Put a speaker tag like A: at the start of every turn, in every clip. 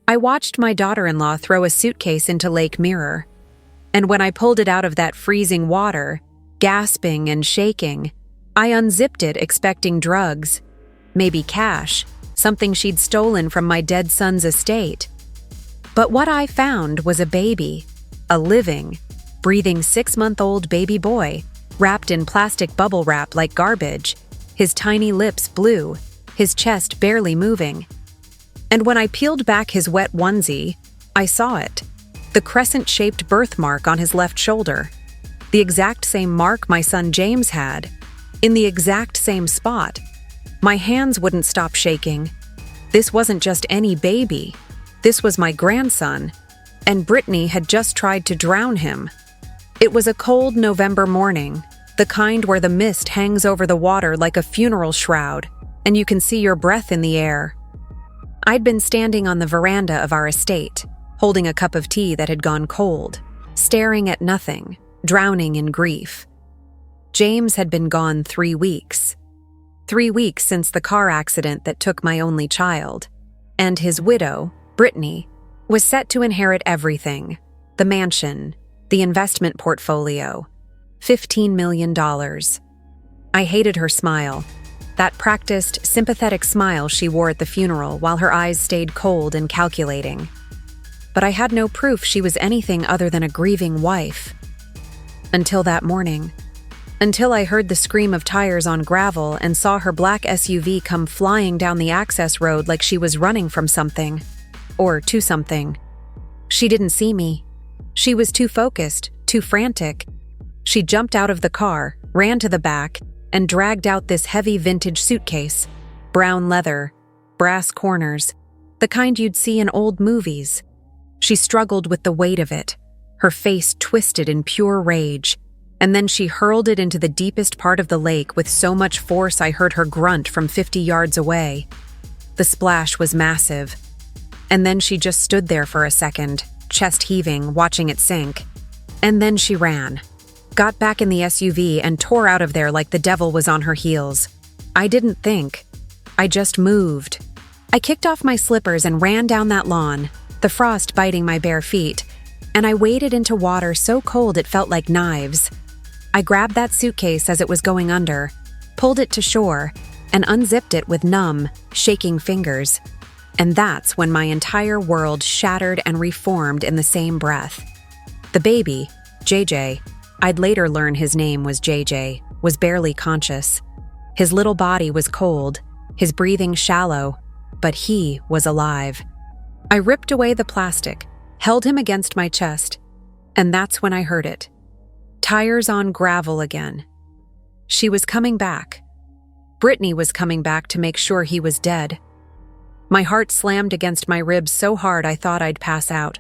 A: I watched my daughter-in-law throw a suitcase into Lake Mirror, and when I pulled it out of that freezing water, gasping and shaking, I unzipped it expecting drugs, maybe cash, something she'd stolen from my dead son's estate. But what I found was a baby, a living, breathing 6-month-old baby boy, wrapped in plastic bubble wrap like garbage, his tiny lips blue, his chest barely moving. And when I peeled back his wet onesie, I saw it, the crescent-shaped birthmark on his left shoulder, the exact same mark my son James had, in the exact same spot. My hands wouldn't stop shaking. This wasn't just any baby. This was my grandson, and Brittany had just tried to drown him. It was a cold November morning, the kind where the mist hangs over the water like a funeral shroud, and you can see your breath in the air. I'd been standing on the veranda of our estate, holding a cup of tea that had gone cold, staring at nothing, drowning in grief. James had been gone 3 weeks. 3 weeks since the car accident that took my only child, and his widow, Brittany, was set to inherit everything: the mansion, the investment portfolio, $15 million. I hated her smile, that practiced, sympathetic smile she wore at the funeral while her eyes stayed cold and calculating. But I had no proof she was anything other than a grieving wife. Until that morning. Until I heard the scream of tires on gravel and saw her black SUV come flying down the access road like she was running from something. Or to something. She didn't see me. She was too focused, too frantic. She jumped out of the car, ran to the back, and dragged out this heavy vintage suitcase. Brown leather, brass corners, the kind you'd see in old movies. She struggled with the weight of it, her face twisted in pure rage, and then she hurled it into the deepest part of the lake with so much force I heard her grunt from 50 yards away. The splash was massive. And then she just stood there for a second, chest heaving, watching it sink. And then she ran, got back in the SUV and tore out of there like the devil was on her heels. I didn't think. I just moved. I kicked off my slippers and ran down that lawn, the frost biting my bare feet, and I waded into water so cold it felt like knives. I grabbed that suitcase as it was going under, pulled it to shore, and unzipped it with numb, shaking fingers. And that's when my entire world shattered and reformed in the same breath. The baby, JJ, I'd later learn his name was JJ, was barely conscious. His little body was cold, his breathing shallow, but he was alive. I ripped away the plastic, held him against my chest, and that's when I heard it. Tires on gravel again. She was coming back. Brittany was coming back to make sure he was dead. My heart slammed against my ribs so hard I thought I'd pass out.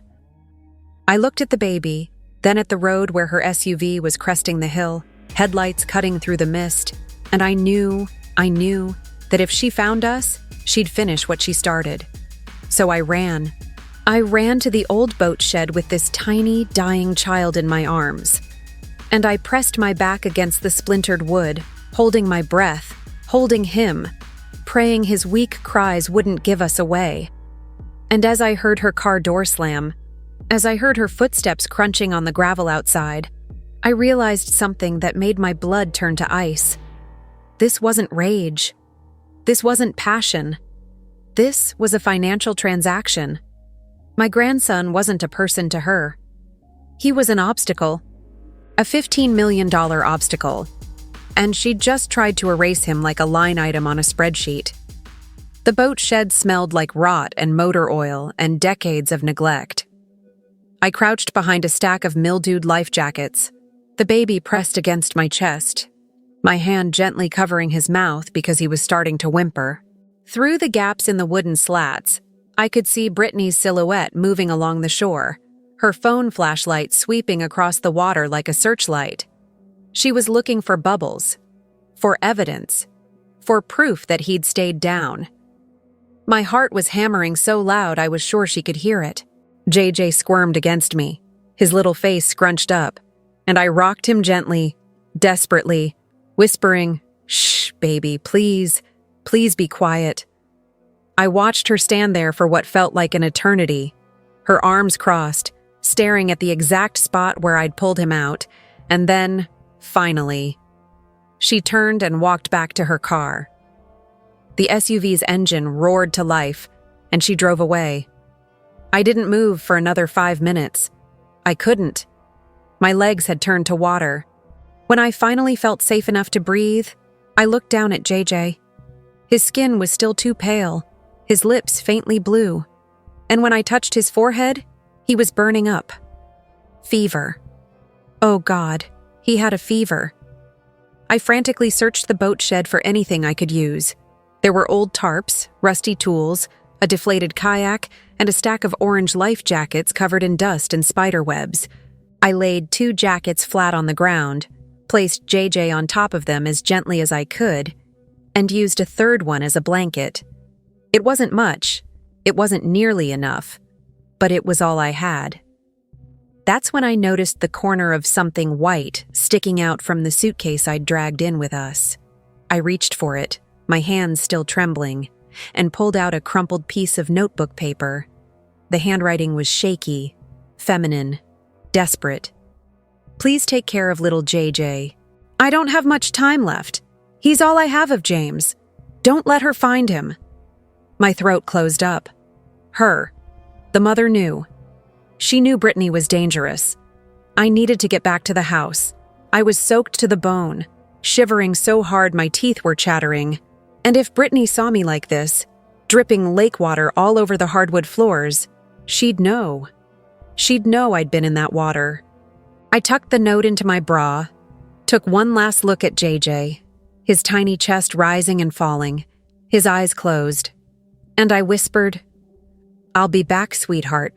A: I looked at the baby, then at the road where her SUV was cresting the hill, headlights cutting through the mist, and I knew that if she found us, she'd finish what she started. So I ran. I ran to the old boat shed with this tiny, dying child in my arms. And I pressed my back against the splintered wood, holding my breath, holding him, praying his weak cries wouldn't give us away. And as I heard her car door slam, as I heard her footsteps crunching on the gravel outside, I realized something that made my blood turn to ice. This wasn't rage. This wasn't passion. This was a financial transaction. My grandson wasn't a person to her. He was an obstacle. A $15 million obstacle. And she'd just tried to erase him like a line item on a spreadsheet. The boat shed smelled like rot and motor oil and decades of neglect. I crouched behind a stack of mildewed life jackets, the baby pressed against my chest, my hand gently covering his mouth because he was starting to whimper. Through the gaps in the wooden slats, I could see Brittany's silhouette moving along the shore, her phone flashlight sweeping across the water like a searchlight. She was looking for bubbles, for evidence, for proof that he'd stayed down. My heart was hammering so loud I was sure she could hear it. JJ squirmed against me, his little face scrunched up, and I rocked him gently, desperately, whispering, "Shh, baby, please be quiet." I watched her stand there for what felt like an eternity, her arms crossed, staring at the exact spot where I'd pulled him out, and then, finally, she turned and walked back to her car. The SUV's engine roared to life, and she drove away. I didn't move for another 5 minutes. I couldn't. My legs had turned to water. When I finally felt safe enough to breathe, I looked down at JJ. His skin was still too pale, his lips faintly blue, and when I touched his forehead, he was burning up. Fever. Oh God, he had a fever. I frantically searched the boat shed for anything I could use. There were old tarps, rusty tools, a deflated kayak, and a stack of orange life jackets covered in dust and spider webs. I laid 2 jackets flat on the ground, placed JJ on top of them as gently as I could, and used a 3rd one as a blanket. It wasn't much, it wasn't nearly enough, but it was all I had. That's when I noticed the corner of something white sticking out from the suitcase I'd dragged in with us. I reached for it, my hands still trembling, and pulled out a crumpled piece of notebook paper. The handwriting was shaky, feminine, desperate. Please take care of little JJ. I don't have much time left. He's all I have of James. Don't let her find him. My throat closed up. Her. The mother knew. She knew Brittany was dangerous. I needed to get back to the house. I was soaked to the bone, shivering so hard my teeth were chattering. And if Brittany saw me like this, dripping lake water all over the hardwood floors, she'd know. She'd know I'd been in that water. I tucked the note into my bra, took one last look at JJ, his tiny chest rising and falling, his eyes closed, and I whispered, "I'll be back, sweetheart.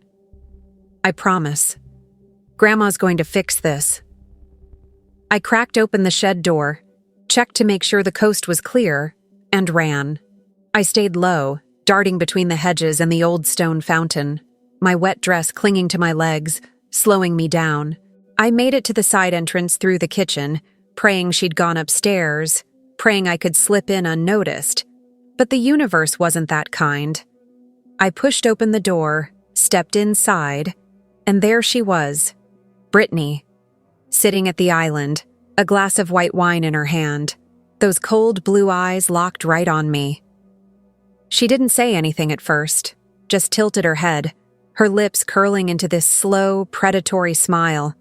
A: I promise. Grandma's going to fix this." I cracked open the shed door, checked to make sure the coast was clear, and ran. I stayed low, darting between the hedges and the old stone fountain, my wet dress clinging to my legs, slowing me down. I made it to the side entrance through the kitchen, praying she'd gone upstairs, praying I could slip in unnoticed. But the universe wasn't that kind. I pushed open the door, stepped inside, and there she was, Brittany, sitting at the island, a glass of white wine in her hand, those cold blue eyes locked right on me. She didn't say anything at first, just tilted her head, her lips curling into this slow, predatory smile.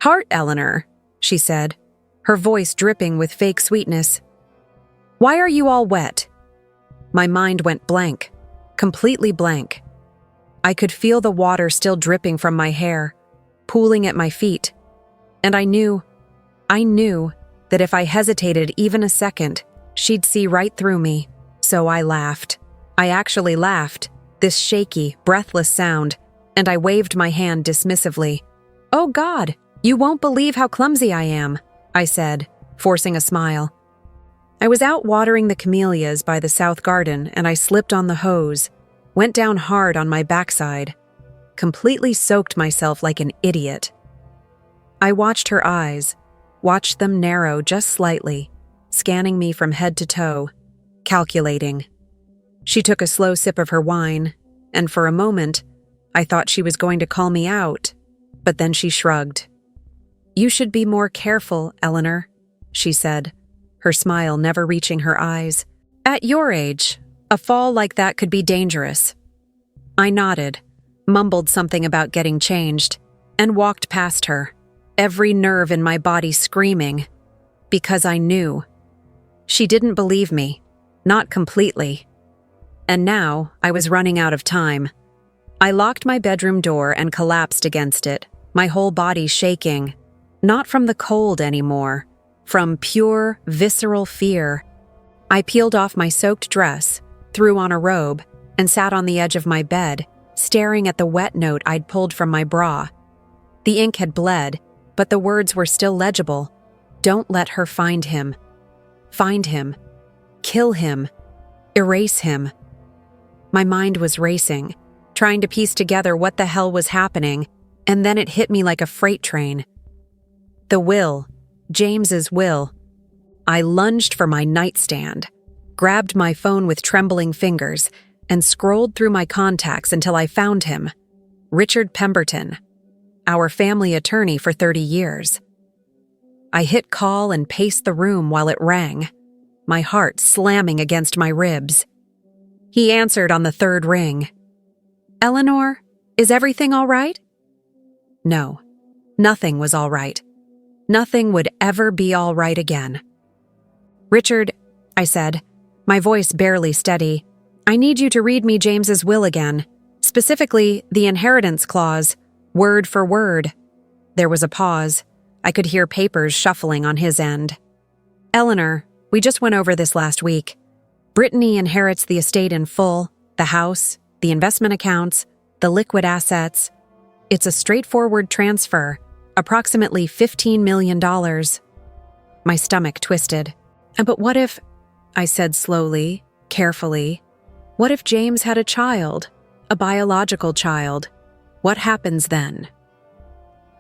A: "Heart, Eleanor," she said, her voice dripping with fake sweetness. "Why are you all wet?" My mind went blank, completely blank. I could feel the water still dripping from my hair, pooling at my feet, and I knew that if I hesitated even a second, she'd see right through me. So I laughed. I actually laughed, this shaky, breathless sound, and I waved my hand dismissively. "Oh God, you won't believe how clumsy I am," I said, forcing a smile. I was out watering the camellias by the south garden and I slipped on the hose, went down hard on my backside, completely soaked myself like an idiot. I watched her eyes, watched them narrow just slightly, scanning me from head to toe, calculating. She took a slow sip of her wine, and for a moment, I thought she was going to call me out, but then she shrugged. "You should be more careful, Eleanor," she said, her smile never reaching her eyes. "At your age, a fall like that could be dangerous." I nodded, mumbled something about getting changed, and walked past her, every nerve in my body screaming, because I knew. She didn't believe me, not completely. And now I was running out of time. I locked my bedroom door and collapsed against it, my whole body shaking, not from the cold anymore, from pure, visceral fear. I peeled off my soaked dress, threw on a robe, and sat on the edge of my bed, staring at the wet note I'd pulled from my bra. The ink had bled, but the words were still legible. Don't let her find him. Find him. Kill him. Erase him. My mind was racing, trying to piece together what the hell was happening, and then it hit me like a freight train. The will. James's will. I lunged for my nightstand, grabbed my phone with trembling fingers, and scrolled through my contacts until I found him, Richard Pemberton, our family attorney for 30 years. I hit call and paced the room while it rang, my heart slamming against my ribs. He answered on the third ring. "Eleanor, is everything all right?" No, nothing was all right. Nothing would ever be all right again. "Richard," I said, my voice barely steady, "I need you to read me James's will again, specifically the inheritance clause, word for word." There was a pause. I could hear papers shuffling on his end. "Eleanor, we just went over this last week. Brittany inherits the estate in full, the house, the investment accounts, the liquid assets. It's a straightforward transfer, approximately $15 million. My stomach twisted. "But what if," I said slowly, carefully, "what if James had a child, a biological child? What happens then?"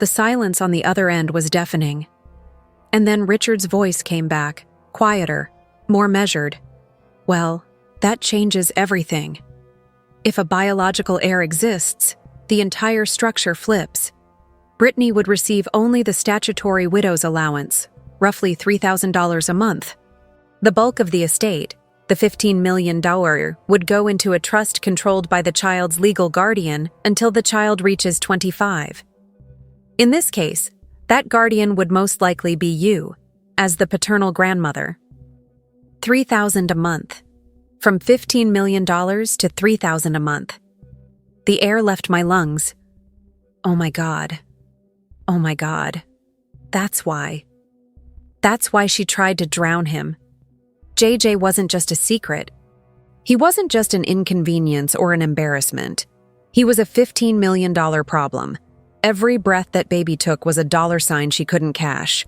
A: The silence on the other end was deafening. And then Richard's voice came back, quieter, more measured. "Well, that changes everything. If a biological heir exists, the entire structure flips. Brittany would receive only the statutory widow's allowance, roughly $3,000 a month. The bulk of the estate, the $15 million, would go into a trust controlled by the child's legal guardian until the child reaches 25. In this case, that guardian would most likely be you, as the paternal grandmother. $3,000 a month. From $15 million to $3,000 a month. The air left my lungs. Oh my God. Oh my God. That's why. That's why she tried to drown him. JJ wasn't just a secret. He wasn't just an inconvenience or an embarrassment. He was a $15 million problem. Every breath that baby took was a dollar sign she couldn't cash.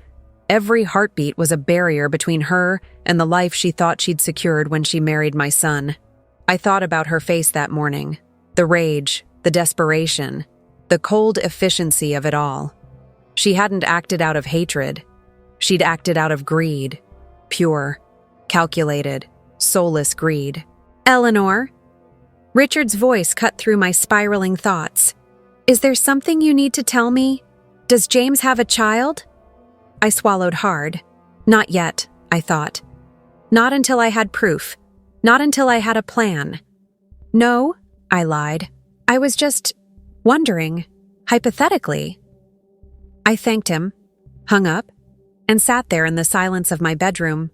A: Every heartbeat was a barrier between her and the life she thought she'd secured when she married my son. I thought about her face that morning. The rage, the desperation, the cold efficiency of it all. She hadn't acted out of hatred. She'd acted out of greed. Pure, calculated, soulless greed. "Eleanor?" Richard's voice cut through my spiraling thoughts. "Is there something you need to tell me? Does James have a child?" I swallowed hard. Not yet, I thought. Not until I had proof. Not until I had a plan. "No," I lied. "I was just wondering, hypothetically." I thanked him, hung up, and sat there in the silence of my bedroom,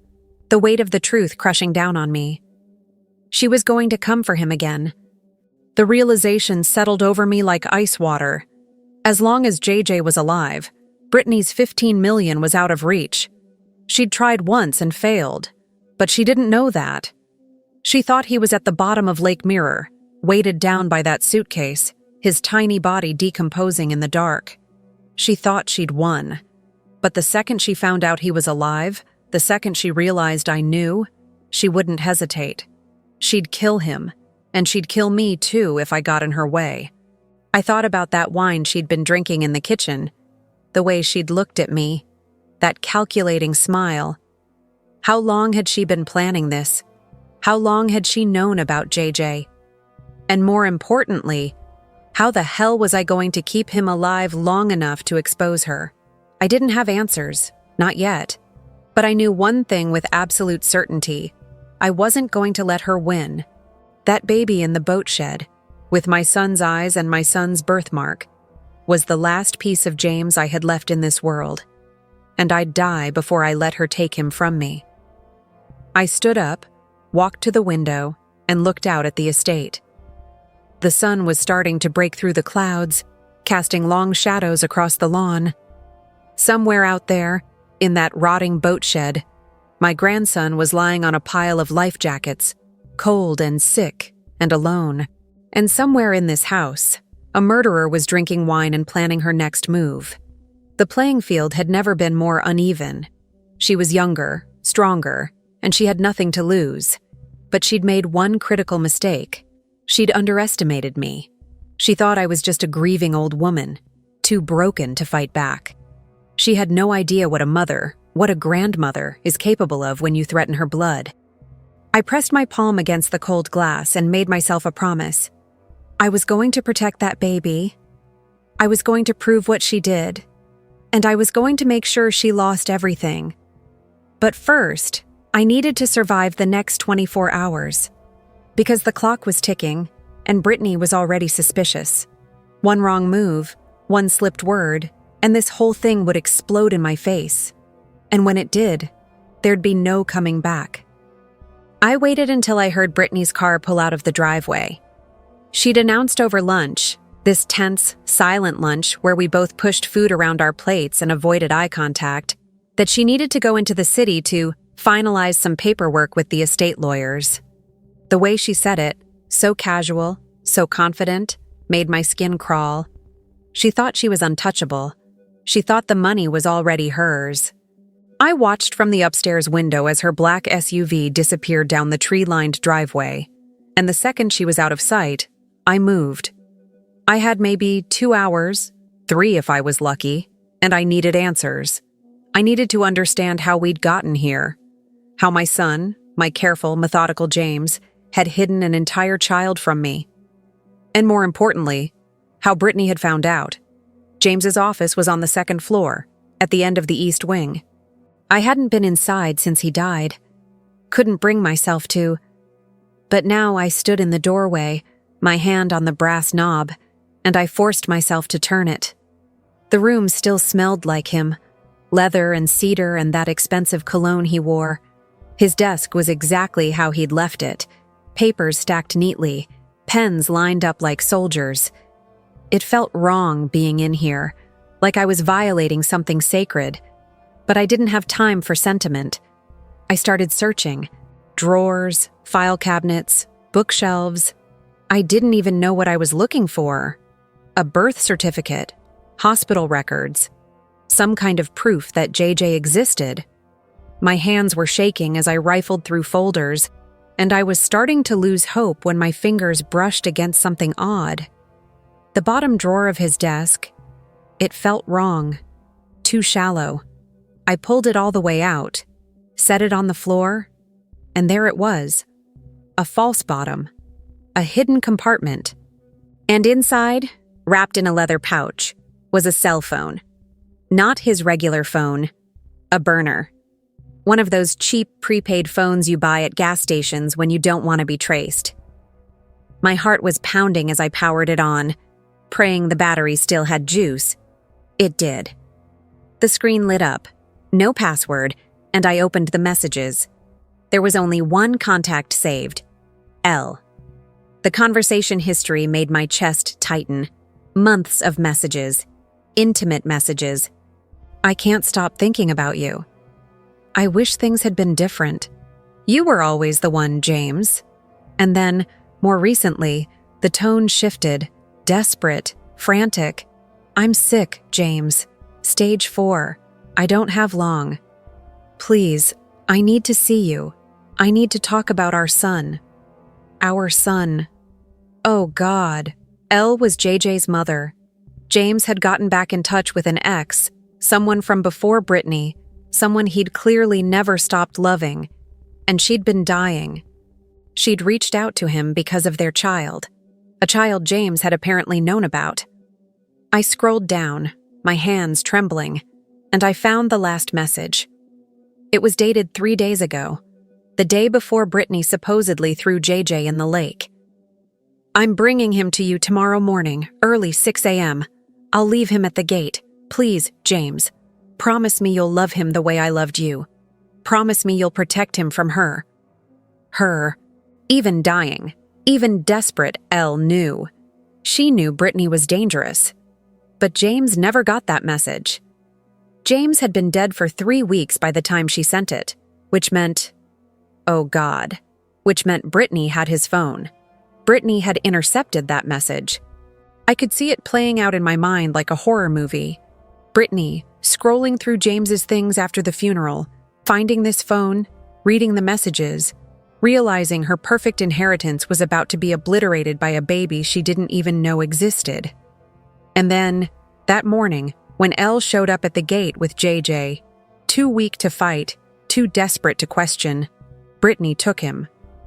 A: the weight of the truth crushing down on me. She was going to come for him again. The realization settled over me like ice water. As long as JJ was alive, Brittany's $15 million was out of reach. She'd tried once and failed, but she didn't know that. She thought he was at the bottom of Lake Mirror, weighted down by that suitcase, his tiny body decomposing in the dark. She thought she'd won. But the second she found out he was alive, the second she realized I knew, she wouldn't hesitate. She'd kill him, and she'd kill me too if I got in her way. I thought about that wine she'd been drinking in the kitchen, the way she'd looked at me, that calculating smile. How long had she been planning this? How long had she known about JJ? And more importantly, how the hell was I going to keep him alive long enough to expose her? I didn't have answers, not yet. But I knew one thing with absolute certainty. I wasn't going to let her win. That baby in the boat shed, with my son's eyes and my son's birthmark, was the last piece of James I had left in this world. And I'd die before I let her take him from me. I stood up, walked to the window, and looked out at the estate. The sun was starting to break through the clouds, casting long shadows across the lawn. Somewhere out there, in that rotting boat shed, my grandson was lying on a pile of life jackets, cold and sick and alone. And somewhere in this house, a murderer was drinking wine and planning her next move. The playing field had never been more uneven. She was younger, stronger, and she had nothing to lose. But she'd made one critical mistake. She'd underestimated me. She thought I was just a grieving old woman, too broken to fight back. She had no idea what a mother, what a grandmother, is capable of when you threaten her blood. I pressed my palm against the cold glass and made myself a promise. I was going to protect that baby. I was going to prove what she did. And I was going to make sure she lost everything. But first, I needed to survive the next 24 hours. Because the clock was ticking, and Brittany was already suspicious. One wrong move, one slipped word, and this whole thing would explode in my face. And when it did, there'd be no coming back. I waited until I heard Brittany's car pull out of the driveway. She'd announced over lunch, this tense, silent lunch where we both pushed food around our plates and avoided eye contact, that she needed to go into the city to finalize some paperwork with the estate lawyers. The way she said it, so casual, so confident, made my skin crawl. She thought she was untouchable. She thought the money was already hers. I watched from the upstairs window as her black SUV disappeared down the tree-lined driveway, and the second she was out of sight, I moved. I had maybe 2 hours, 3 if I was lucky, and I needed answers. I needed to understand how we'd gotten here, how my son, my careful, methodical James, had hidden an entire child from me. And more importantly, how Brittany had found out. James's office was on the 2nd floor, at the end of the east wing. I hadn't been inside since he died. Couldn't bring myself to. But now I stood in the doorway, my hand on the brass knob, and I forced myself to turn it. The room still smelled like him, leather and cedar and that expensive cologne he wore. His desk was exactly how he'd left it, papers stacked neatly, pens lined up like soldiers. It felt wrong being in here, like I was violating something sacred. But I didn't have time for sentiment. I started searching. Drawers, file cabinets, bookshelves. I didn't even know what I was looking for. A birth certificate, hospital records, some kind of proof that JJ existed. My hands were shaking as I rifled through folders, and I was starting to lose hope when my fingers brushed against something odd. The bottom drawer of his desk. It felt wrong, too shallow. I pulled it all the way out, set it on the floor, and there it was. A false bottom. A hidden compartment. And inside, wrapped in a leather pouch, was a cell phone. Not his regular phone. A burner. One of those cheap prepaid phones you buy at gas stations when you don't want to be traced. My heart was pounding as I powered it on, praying the battery still had juice. It did. The screen lit up. No password, and I opened the messages. There was only one contact saved. L. The conversation history made my chest tighten. Months of messages. Intimate messages. I can't stop thinking about you. I wish things had been different. You were always the one, James. And then, more recently, the tone shifted. Desperate. Frantic. I'm sick, James. Stage 4. I don't have long. Please, I need to see you. I need to talk about our son. Our son. Oh God. Elle was JJ's mother. James had gotten back in touch with an ex, someone from before Brittany, someone he'd clearly never stopped loving, and she'd been dying. She'd reached out to him because of their child, a child James had apparently known about. I scrolled down, my hands trembling, and I found the last message. It was dated 3 days ago, the day before Brittany supposedly threw JJ in the lake. I'm bringing him to you tomorrow morning, early 6 a.m. I'll leave him at the gate. Please, James. Promise me you'll love him the way I loved you. Promise me you'll protect him from her. Her. Even dying, even desperate, Elle knew. She knew Brittany was dangerous. But James never got that message. James had been dead for 3 weeks by the time she sent it, which meant, oh God, which meant Brittany had his phone. Brittany had intercepted that message. I could see it playing out in my mind like a horror movie. Brittany, scrolling through James's things after the funeral, finding this phone, reading the messages, realizing her perfect inheritance was about to be obliterated by a baby she didn't even know existed. And then, that morning, when Elle showed up at the gate with JJ, too weak to fight, too desperate to question, Brittany took him,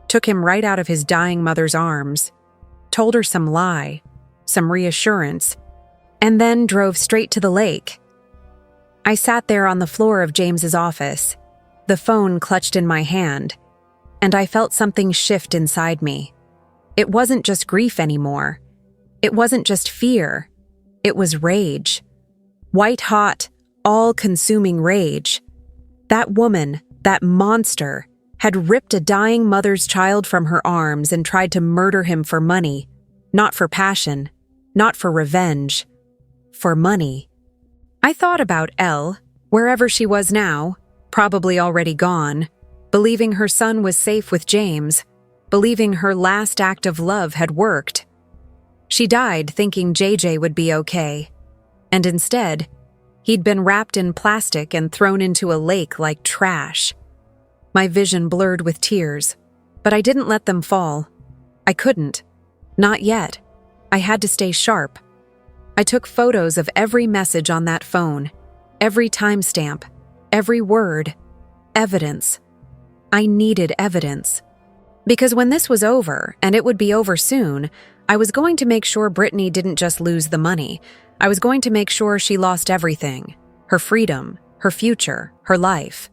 A: took him right out of his dying mother's arms, told her some lie, some reassurance, and then drove straight to the lake. I sat there on the floor of James's office, the phone clutched in my hand, and I felt something shift inside me. It wasn't just grief anymore. It wasn't just fear. It was rage. White-hot, all-consuming rage. That woman, that monster, had ripped a dying mother's child from her arms and tried to murder him for money, not for passion, not for revenge, for money. I thought about Elle, wherever she was now, probably already gone, believing her son was safe with James, believing her last act of love had worked. She died thinking JJ would be okay, and instead, he'd been wrapped in plastic and thrown into a lake like trash. My vision blurred with tears, but I didn't let them fall. I couldn't. Not yet. I had to stay sharp. I took photos of every message on that phone, every timestamp, every word. Evidence. I needed evidence. Because when this was over, and it would be over soon, I was going to make sure Brittany didn't just lose the money. I was going to make sure she lost everything. Her freedom, her future, her life.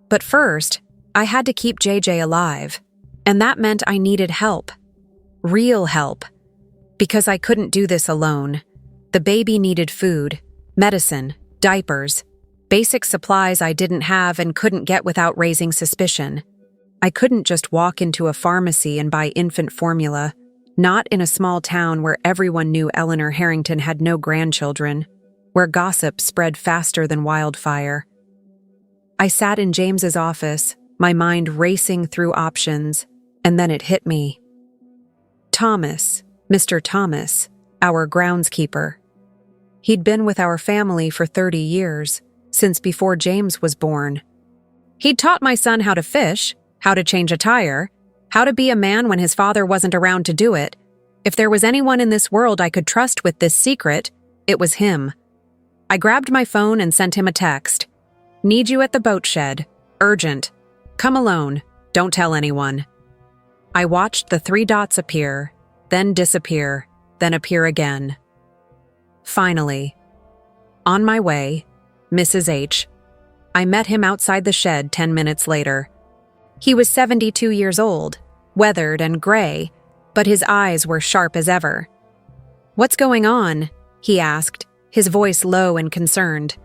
A: But first, I had to keep JJ alive. And that meant I needed help. Real help. Because I couldn't do this alone. The baby needed food, medicine, diapers, basic supplies I didn't have and couldn't get without raising suspicion. I couldn't just walk into a pharmacy and buy infant formula, not in a small town where everyone knew Eleanor Harrington had no grandchildren, where gossip spread faster than wildfire. I sat in James's office, my mind racing through options, and then it hit me. Thomas, Mr. Thomas, our groundskeeper. He'd been with our family for 30 years, since before James was born. He'd taught my son how to fish, how to change a tire, how to be a man when his father wasn't around to do it. If there was anyone in this world I could trust with this secret, it was him. I grabbed my phone and sent him a text. Need you at the boat shed. Urgent. Come alone. Don't tell anyone. I watched the 3 dots appear, then disappear, then appear again. Finally. On my way, Mrs. H. I met him outside the shed 10 minutes later. He was 72 years old, weathered and gray, but his eyes were sharp as ever. "What's going on?" he asked, his voice low and concerned.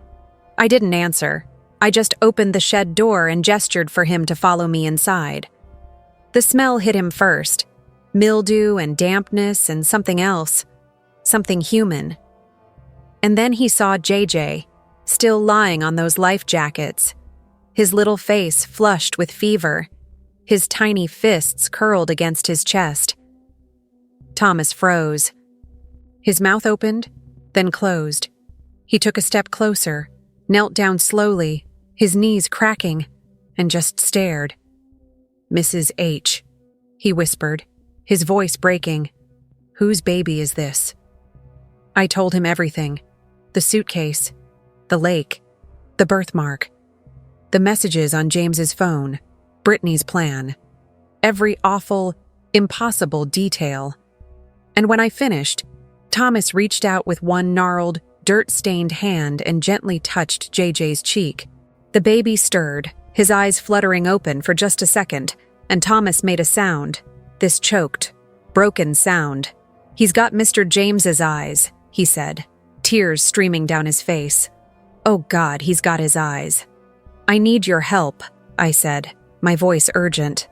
A: I didn't answer. I just opened the shed door and gestured for him to follow me inside. The smell hit him first, mildew and dampness and something else, something human. And then he saw JJ, still lying on those life jackets, his little face flushed with fever, his tiny fists curled against his chest. Thomas froze. His mouth opened, then closed. He took a step closer, knelt down slowly, his knees cracking, and just stared. "Mrs. H," he whispered, his voice breaking. "Whose baby is this?" I told him everything. The suitcase, the lake, the birthmark, the messages on James's phone, Brittany's plan, every awful, impossible detail. And when I finished, Thomas reached out with one gnarled, dirt-stained hand and gently touched JJ's cheek. The baby stirred, his eyes fluttering open for just a second, and Thomas made a sound, this choked, broken sound. "He's got Mr. James's eyes," he said, tears streaming down his face. "Oh God, he's got his eyes." "I need your help," I said, my voice urgent.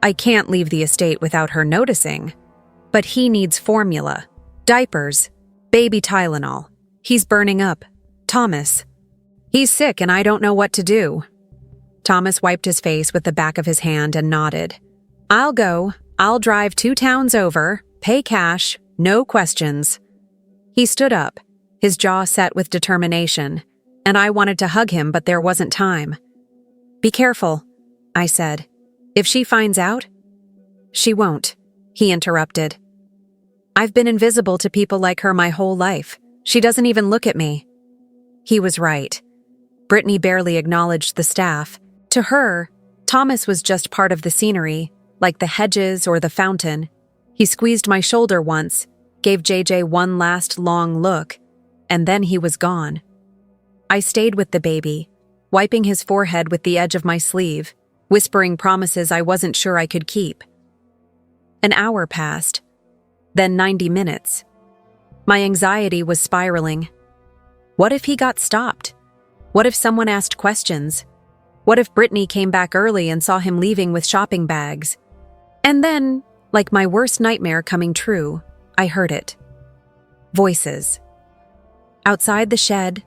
A: "I can't leave the estate without her noticing. But he needs formula, diapers, baby Tylenol. He's burning up. Thomas. He's sick and I don't know what to do." Thomas wiped his face with the back of his hand and nodded. "I'll go. I'll drive 2 towns over, pay cash, no questions." He stood up, his jaw set with determination, and I wanted to hug him, but there wasn't time. "Be careful," I said. "If she finds out?" "She won't," he interrupted. "I've been invisible to people like her my whole life. She doesn't even look at me." He was right. Brittany barely acknowledged the staff. To her, Thomas was just part of the scenery, like the hedges or the fountain. He squeezed my shoulder once, gave JJ one last long look, and then he was gone. I stayed with the baby, wiping his forehead with the edge of my sleeve, whispering promises I wasn't sure I could keep. An hour passed, then 90 minutes. My anxiety was spiraling. What if he got stopped? What if someone asked questions? What if Brittany came back early and saw him leaving with shopping bags? And then, like my worst nightmare coming true, I heard it. Voices. Outside the shed,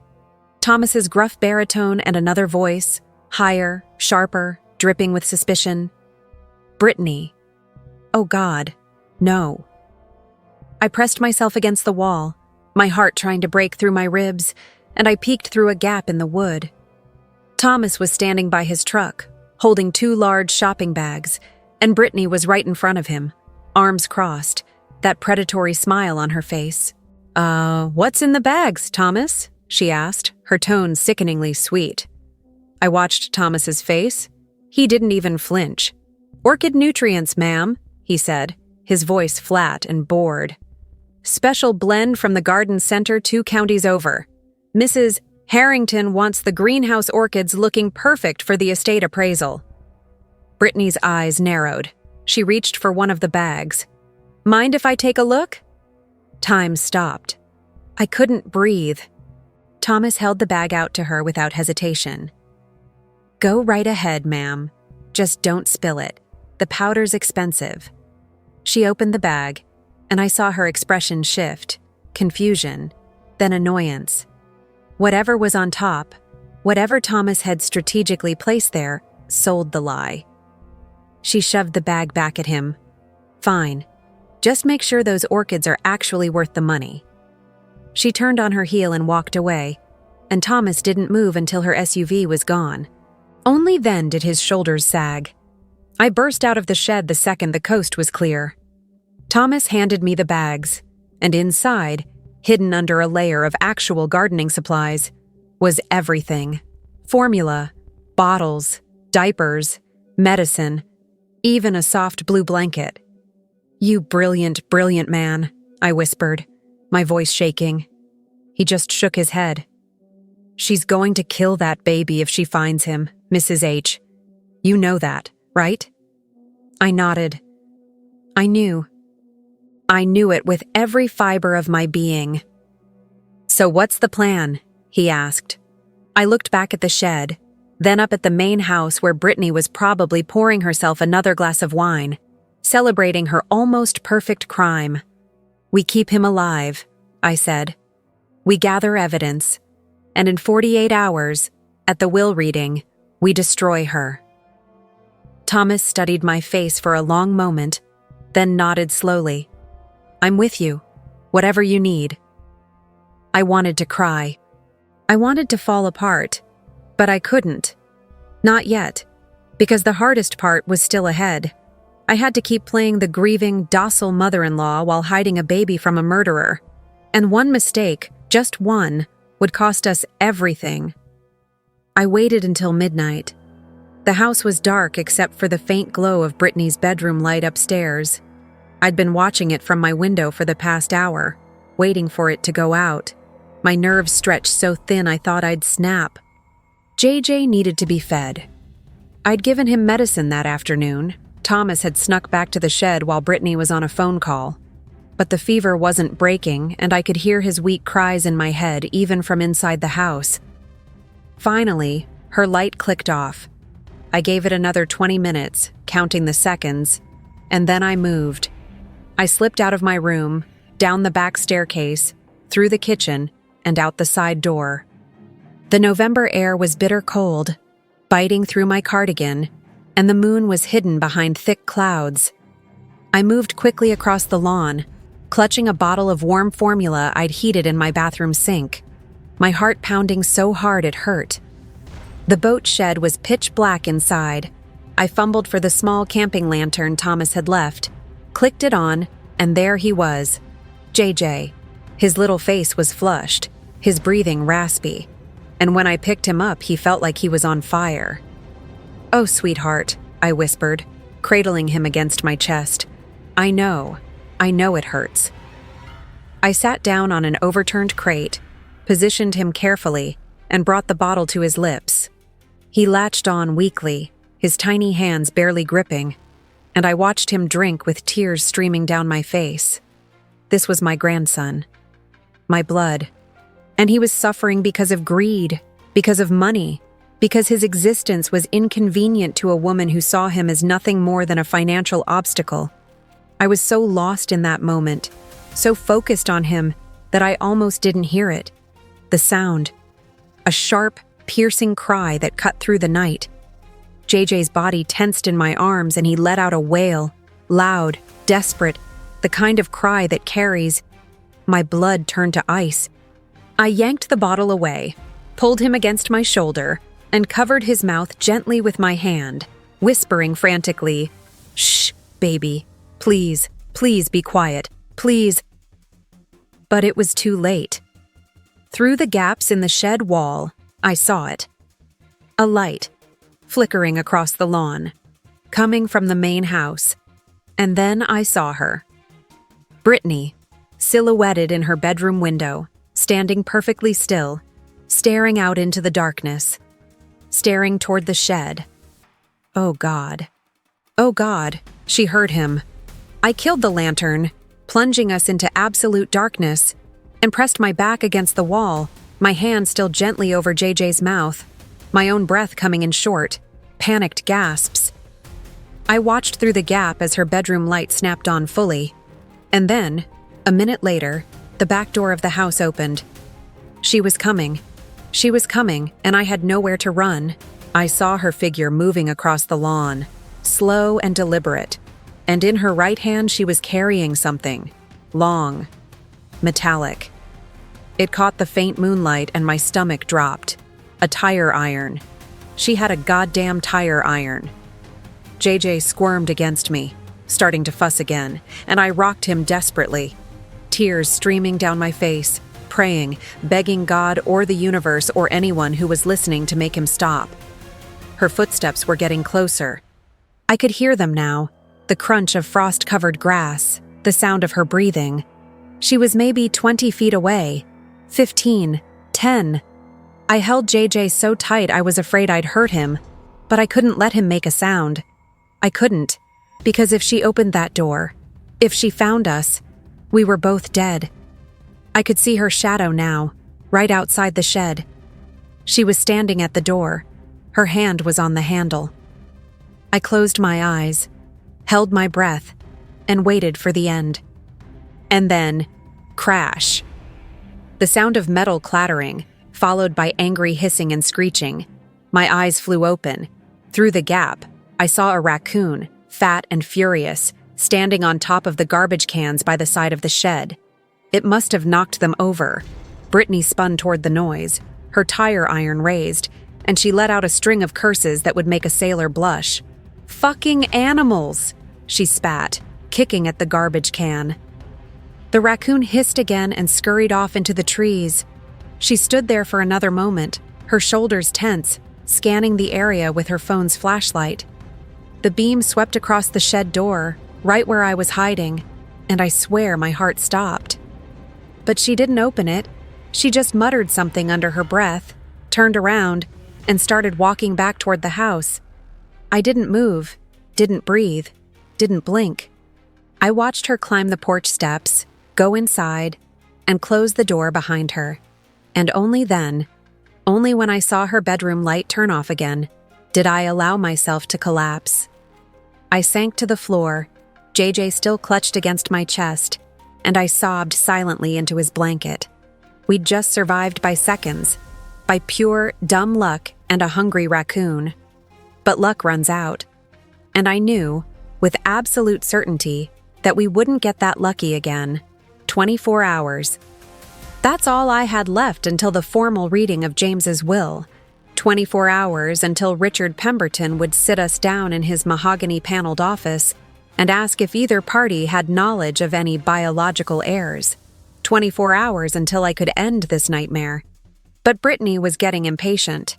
A: Thomas's gruff baritone and another voice, higher, sharper, dripping with suspicion. Brittany. Oh God, no. I pressed myself against the wall, my heart trying to break through my ribs, and I peeked through a gap in the wood. Thomas was standing by his truck, holding 2 large shopping bags, and Brittany was right in front of him, arms crossed, that predatory smile on her face. What's in the bags, Thomas?" she asked, her tone sickeningly sweet. I watched Thomas's face. He didn't even flinch. "Orchid nutrients, ma'am," he said, his voice flat and bored. "Special blend from the garden center 2 counties over. Mrs. Harrington wants the greenhouse orchids looking perfect for the estate appraisal." Brittany's eyes narrowed. She reached for one of the bags. "Mind if I take a look?" Time stopped. I couldn't breathe. Thomas held the bag out to her without hesitation. "Go right ahead, ma'am. Just don't spill it. The powder's expensive." She opened the bag, and I saw her expression shift, confusion, then annoyance. Whatever was on top, whatever Thomas had strategically placed there, sold the lie. She shoved the bag back at him. "Fine. Just make sure those orchids are actually worth the money." She turned on her heel and walked away, and Thomas didn't move until her SUV was gone. Only then did his shoulders sag. I burst out of the shed the second the coast was clear. Thomas handed me the bags, and inside, hidden under a layer of actual gardening supplies, was everything. Formula, bottles, diapers, medicine, even a soft blue blanket. "You brilliant, brilliant man," I whispered, my voice shaking. He just shook his head. "She's going to kill that baby if she finds him, Mrs. H. You know that, right?" I nodded. I knew. I knew it with every fiber of my being. "So what's the plan?" he asked. I looked back at the shed, then up at the main house where Brittany was probably pouring herself another glass of wine, celebrating her almost perfect crime. "We keep him alive," I said. "We gather evidence, and in 48 hours, at the will reading, we destroy her." Thomas studied my face for a long moment, then nodded slowly. "I'm with you, whatever you need." I wanted to cry. I wanted to fall apart, but I couldn't. Not yet, because the hardest part was still ahead. I had to keep playing the grieving, docile mother-in-law while hiding a baby from a murderer. And one mistake, just one, would cost us everything. I waited until midnight. The house was dark except for the faint glow of Brittany's bedroom light upstairs. I'd been watching it from my window for the past hour, waiting for it to go out. My nerves stretched so thin I thought I'd snap. JJ needed to be fed. I'd given him medicine that afternoon. Thomas had snuck back to the shed while Brittany was on a phone call. But the fever wasn't breaking, and I could hear his weak cries in my head even from inside the house. Finally, her light clicked off. I gave it another 20 minutes, counting the seconds, and then I moved. I slipped out of my room, down the back staircase, through the kitchen, and out the side door. The November air was bitter cold, biting through my cardigan, and the moon was hidden behind thick clouds. I moved quickly across the lawn, clutching a bottle of warm formula I'd heated in my bathroom sink, my heart pounding so hard it hurt. The boat shed was pitch black inside. I fumbled for the small camping lantern Thomas had left, clicked it on, and there he was, JJ. His little face was flushed, his breathing raspy, and when I picked him up, he felt like he was on fire. "Oh, sweetheart," I whispered, cradling him against my chest. I know it hurts. I sat down on an overturned crate, positioned him carefully, and brought the bottle to his lips. He latched on weakly, his tiny hands barely gripping, and I watched him drink with tears streaming down my face. This was my grandson, my blood, and he was suffering because of greed, because of money, because his existence was inconvenient to a woman who saw him as nothing more than a financial obstacle. I was so lost in that moment, so focused on him that I almost didn't hear it. The sound, a sharp, piercing cry that cut through the night. JJ's body tensed in my arms and he let out a wail, loud, desperate, the kind of cry that carries. My blood turned to ice. I yanked the bottle away, pulled him against my shoulder, and covered his mouth gently with my hand, whispering frantically, "Shh, baby, please, please be quiet, please." But it was too late. Through the gaps in the shed wall, I saw it. A light, flickering across the lawn, coming from the main house, and then I saw her. Brittany, silhouetted in her bedroom window, standing perfectly still, staring out into the darkness, staring toward the shed. Oh God. Oh God, she heard him. I killed the lantern, plunging us into absolute darkness, and pressed my back against the wall, my hand still gently over JJ's mouth, my own breath coming in short, panicked gasps. I watched through the gap as her bedroom light snapped on fully, and then, a minute later, the back door of the house opened. She was coming, and I had nowhere to run. I saw her figure moving across the lawn, slow and deliberate, and in her right hand she was carrying something, long, metallic. It caught the faint moonlight and my stomach dropped. A tire iron. She had a goddamn tire iron. JJ squirmed against me, starting to fuss again, and I rocked him desperately, tears streaming down my face, praying, begging God or the universe or anyone who was listening to make him stop. Her footsteps were getting closer. I could hear them now, the crunch of frost-covered grass, the sound of her breathing. She was maybe 20 feet away, 15, 10. I held JJ so tight I was afraid I'd hurt him, but I couldn't let him make a sound. I couldn't, because if she opened that door, if she found us, we were both dead. I could see her shadow now, right outside the shed. She was standing at the door. Her hand was on the handle. I closed my eyes, held my breath, and waited for the end. And then, crash. The sound of metal clattering, followed by angry hissing and screeching. My eyes flew open. Through the gap, I saw a raccoon, fat and furious, standing on top of the garbage cans by the side of the shed. It must have knocked them over. Brittany spun toward the noise, her tire iron raised, and she let out a string of curses that would make a sailor blush. "Fucking animals!" she spat, kicking at the garbage can. The raccoon hissed again and scurried off into the trees. She stood there for another moment, her shoulders tense, scanning the area with her phone's flashlight. The beam swept across the shed door, right where I was hiding, and I swear my heart stopped. But she didn't open it. She just muttered something under her breath, turned around, and started walking back toward the house. I didn't move, didn't breathe, didn't blink. I watched her climb the porch steps, go inside, and close the door behind her. And only then, only when I saw her bedroom light turn off again, did I allow myself to collapse. I sank to the floor, JJ still clutched against my chest, and I sobbed silently into his blanket. We'd just survived by seconds, by pure, dumb luck and a hungry raccoon. But luck runs out, and I knew, with absolute certainty, that we wouldn't get that lucky again. 24 hours. That's all I had left until the formal reading of James's will. 24 hours until Richard Pemberton would sit us down in his mahogany-paneled office and ask if either party had knowledge of any biological heirs. 24 hours until I could end this nightmare. But Brittany was getting impatient.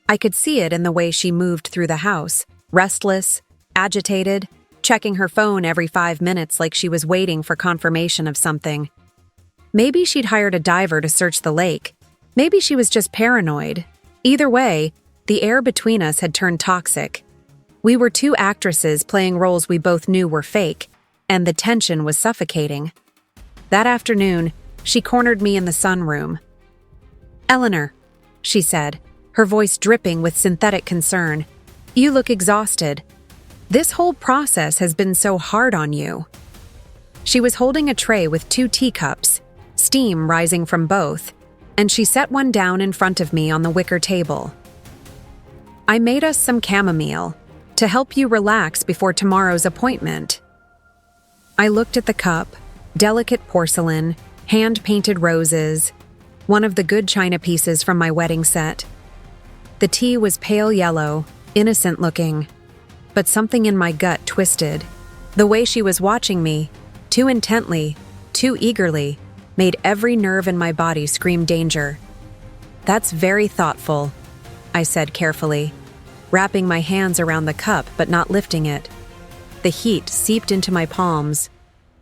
A: I could see it in the way she moved through the house, restless, agitated, checking her phone every 5 minutes like she was waiting for confirmation of something. Maybe she'd hired a diver to search the lake. Maybe she was just paranoid. Either way, the air between us had turned toxic. We were two actresses playing roles we both knew were fake, and the tension was suffocating. That afternoon, she cornered me in the sunroom. "Eleanor," she said, her voice dripping with synthetic concern, "you look exhausted. This whole process has been so hard on you." She was holding a tray with 2 teacups, steam rising from both, and she set one down in front of me on the wicker table. "I made us some chamomile to help you relax before tomorrow's appointment." I looked at the cup, delicate porcelain, hand-painted roses, one of the good china pieces from my wedding set. The tea was pale yellow, innocent-looking, but something in my gut twisted. The way she was watching me, too intently, too eagerly, made every nerve in my body scream danger. "That's very thoughtful," I said carefully, wrapping my hands around the cup but not lifting it. The heat seeped into my palms.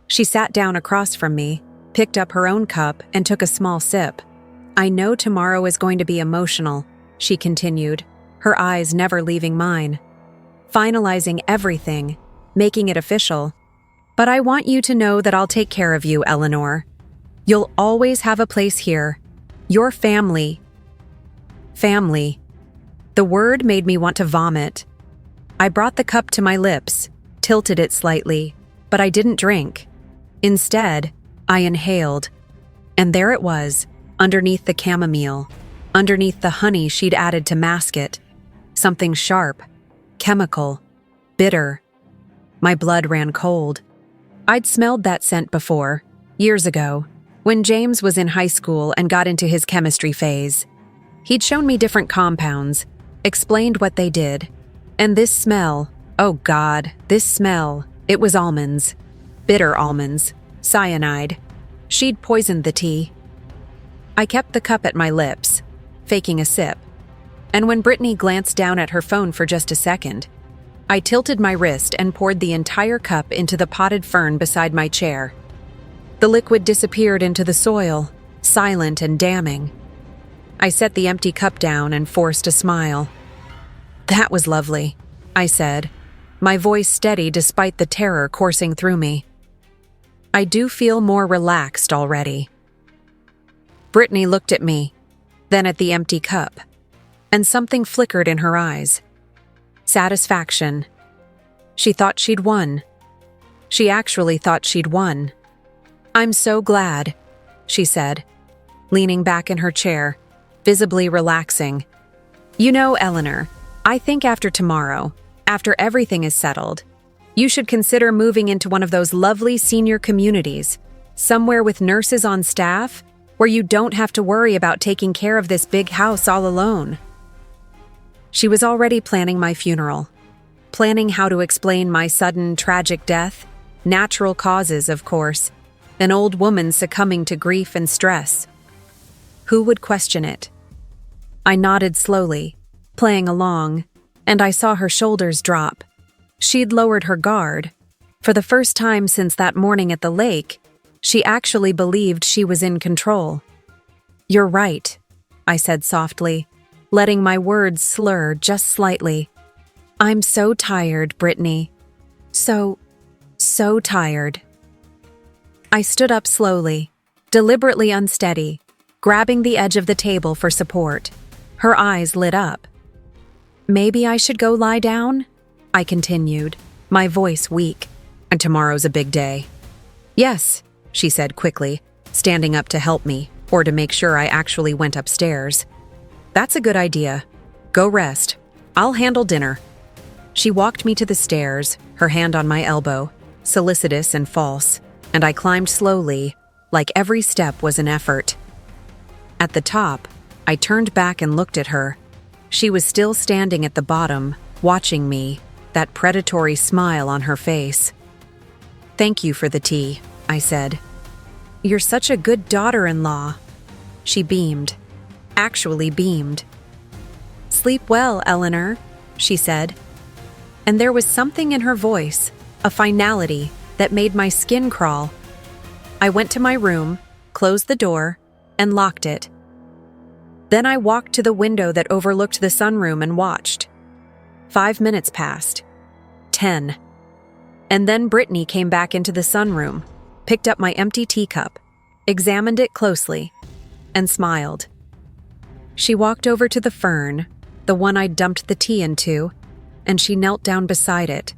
A: She sat down across from me, picked up her own cup, and took a small sip. "I know tomorrow is going to be emotional," she continued, her eyes never leaving mine. "Finalizing everything, making it official. But I want you to know that I'll take care of you, Eleanor. You'll always have a place here. Your family." Family. The word made me want to vomit. I brought the cup to my lips, tilted it slightly, but I didn't drink. Instead, I inhaled. And there it was, underneath the chamomile, underneath the honey she'd added to mask it. Something sharp, chemical, bitter. My blood ran cold. I'd smelled that scent before, years ago, when James was in high school and got into his chemistry phase. He'd shown me different compounds, explained what they did. And this smell, oh God, this smell, it was almonds. Bitter almonds. Cyanide. She'd poisoned the tea. I kept the cup at my lips, faking a sip. And when Brittany glanced down at her phone for just a second, I tilted my wrist and poured the entire cup into the potted fern beside my chair. The liquid disappeared into the soil, silent and damning. I set the empty cup down and forced a smile. "That was lovely," I said, my voice steady despite the terror coursing through me. "I do feel more relaxed already." Brittany looked at me, then at the empty cup, and something flickered in her eyes. Satisfaction. She thought she'd won. She actually thought she'd won. "I'm so glad," she said, leaning back in her chair, visibly relaxing. "You know, Eleanor, I think after tomorrow, after everything is settled, you should consider moving into one of those lovely senior communities, somewhere with nurses on staff, where you don't have to worry about taking care of this big house all alone." She was already planning my funeral, planning how to explain my sudden, tragic death, natural causes, of course, an old woman succumbing to grief and stress. Who would question it? I nodded slowly, playing along, and I saw her shoulders drop. She'd lowered her guard. For the first time since that morning at the lake, she actually believed she was in control. "You're right," I said softly, letting my words slur just slightly. "I'm so tired, Brittany. So tired." I stood up slowly, deliberately unsteady, grabbing the edge of the table for support. Her eyes lit up. "Maybe I should go lie down?" I continued, my voice weak. "And tomorrow's a big day." "Yes," she said quickly, standing up to help me, or to make sure I actually went upstairs. "That's a good idea. Go rest. I'll handle dinner." She walked me to the stairs, her hand on my elbow, solicitous and false, and I climbed slowly, like every step was an effort. At the top, I turned back and looked at her. She was still standing at the bottom, watching me, that predatory smile on her face. "Thank you for the tea," I said. "You're such a good daughter-in-law." She beamed. Actually beamed. "Sleep well, Eleanor," she said. And there was something in her voice, a finality, that made my skin crawl. I went to my room, closed the door, and locked it. Then I walked to the window that overlooked the sunroom and watched. 5 minutes passed. 10. And then Brittany came back into the sunroom, picked up my empty teacup, examined it closely, and smiled. She walked over to the fern, the one I'd dumped the tea into, and she knelt down beside it.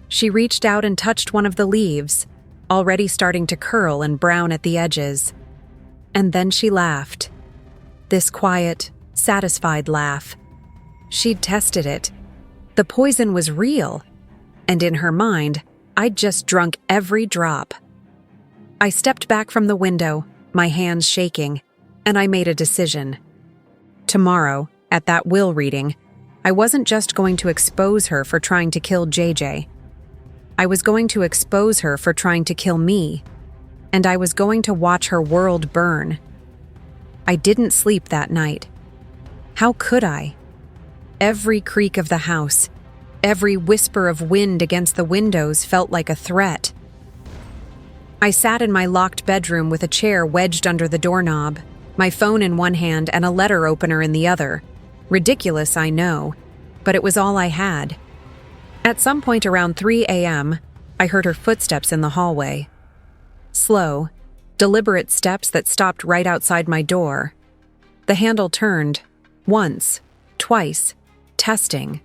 A: She reached out and touched one of the leaves, already starting to curl and brown at the edges. And then she laughed. This quiet, satisfied laugh. She'd tested it. The poison was real, and in her mind, I'd just drunk every drop. I stepped back from the window, my hands shaking, and I made a decision. Tomorrow, at that will reading, I wasn't just going to expose her for trying to kill JJ. I was going to expose her for trying to kill me, and I was going to watch her world burn. I didn't sleep that night. How could I? Every creak of the house, every whisper of wind against the windows felt like a threat. I sat in my locked bedroom with a chair wedged under the doorknob, my phone in one hand and a letter opener in the other. Ridiculous, I know, but it was all I had. At some point around 3 a.m., I heard her footsteps in the hallway. Slow, deliberate steps that stopped right outside my door. The handle turned, once, twice, testing.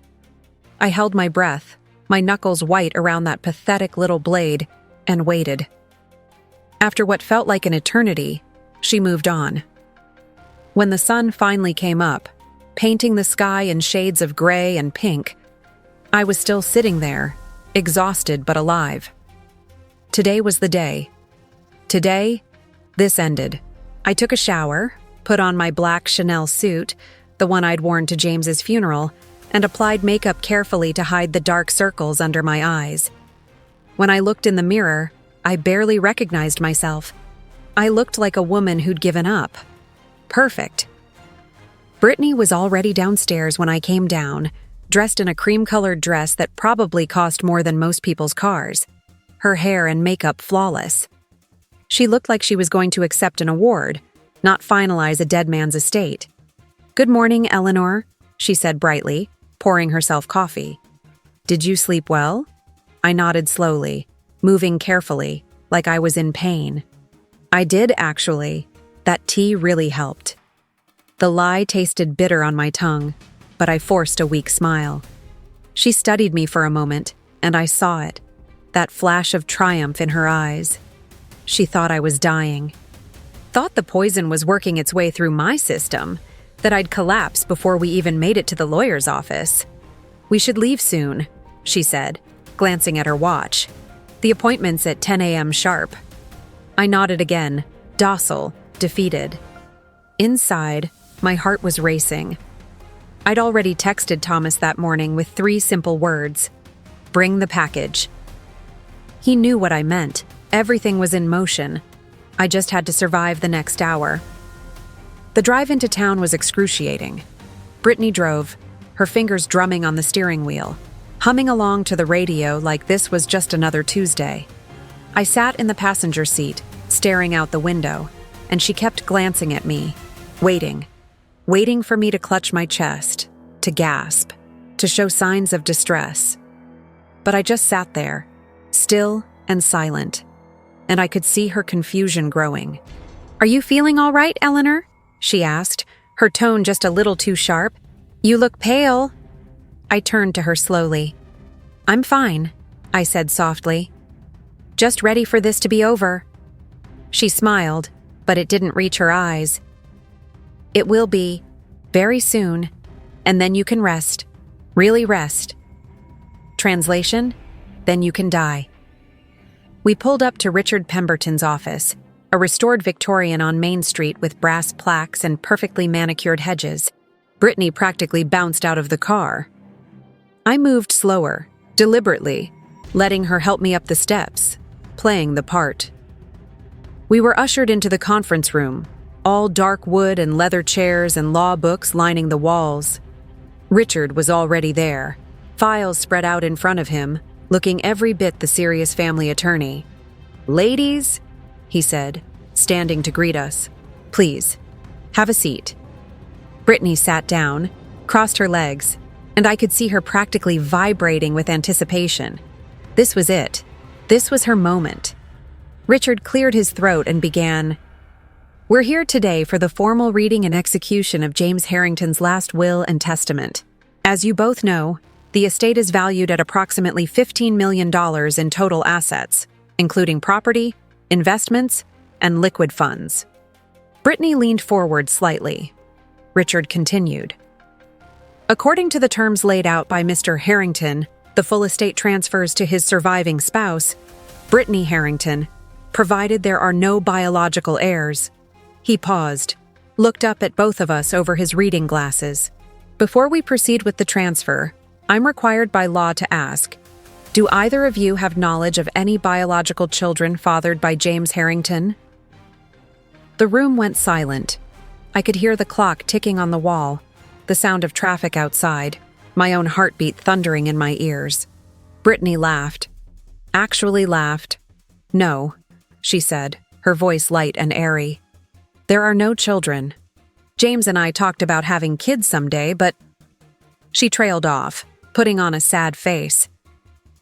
A: I held my breath, my knuckles white around that pathetic little blade, and waited. After what felt like an eternity, she moved on. When the sun finally came up, painting the sky in shades of gray and pink, I was still sitting there, exhausted but alive. Today was the day. Today, this ended. I took a shower, put on my black Chanel suit, the one I'd worn to James's funeral, and applied makeup carefully to hide the dark circles under my eyes. When I looked in the mirror, I barely recognized myself. I looked like a woman who'd given up. Perfect. Brittany was already downstairs when I came down, dressed in a cream-colored dress that probably cost more than most people's cars, her hair and makeup flawless. She looked like she was going to accept an award, not finalize a dead man's estate. "Good morning, Eleanor," she said brightly, pouring herself coffee. "Did you sleep well?" I nodded slowly, moving carefully, like I was in pain. "I did, actually. That tea really helped." The lie tasted bitter on my tongue, but I forced a weak smile. She studied me for a moment, and I saw it, that flash of triumph in her eyes. She thought I was dying. Thought the poison was working its way through my system, that I'd collapse before we even made it to the lawyer's office. "We should leave soon," she said, glancing at her watch. "The appointment's at 10 a.m. sharp." I nodded again, docile, defeated. Inside, my heart was racing. I'd already texted Thomas that morning with 3 simple words: "Bring the package." He knew what I meant. Everything was in motion. I just had to survive the next hour. The drive into town was excruciating. Brittany drove, her fingers drumming on the steering wheel, humming along to the radio like this was just another Tuesday. I sat in the passenger seat, staring out the window, and she kept glancing at me, waiting for me to clutch my chest, to gasp, to show signs of distress. But I just sat there, still and silent, and I could see her confusion growing. "Are you feeling all right, Eleanor?" she asked, her tone just a little too sharp. "You look pale." I turned to her slowly. "I'm fine," I said softly. "Just ready for this to be over." She smiled, but it didn't reach her eyes. "It will be, very soon, and then you can rest, really rest." Translation: then you can die. We pulled up to Richard Pemberton's office, a restored Victorian on Main Street with brass plaques and perfectly manicured hedges. Brittany practically bounced out of the car. I moved slower, deliberately, letting her help me up the steps, playing the part. We were ushered into the conference room, all dark wood and leather chairs and law books lining the walls. Richard was already there, files spread out in front of him, looking every bit the serious family attorney. "Ladies," he said, standing to greet us. "Please, have a seat." Brittany sat down, crossed her legs, and I could see her practically vibrating with anticipation. This was it. This was her moment. Richard cleared his throat and began, "We're here today for the formal reading and execution of James Harrington's last will and testament. As you both know, the estate is valued at approximately $15 million in total assets, including property, investments, and liquid funds." Brittany leaned forward slightly. Richard continued. "According to the terms laid out by Mr. Harrington, the full estate transfers to his surviving spouse, Brittany Harrington, provided there are no biological heirs." He paused, looked up at both of us over his reading glasses. "Before we proceed with the transfer, I'm required by law to ask, do either of you have knowledge of any biological children fathered by James Harrington?" The room went silent. I could hear the clock ticking on the wall, the sound of traffic outside, my own heartbeat thundering in my ears. Brittany laughed. Actually laughed. "No," she said, her voice light and airy. "There are no children. James and I talked about having kids someday, but—" She trailed off, putting on a sad face.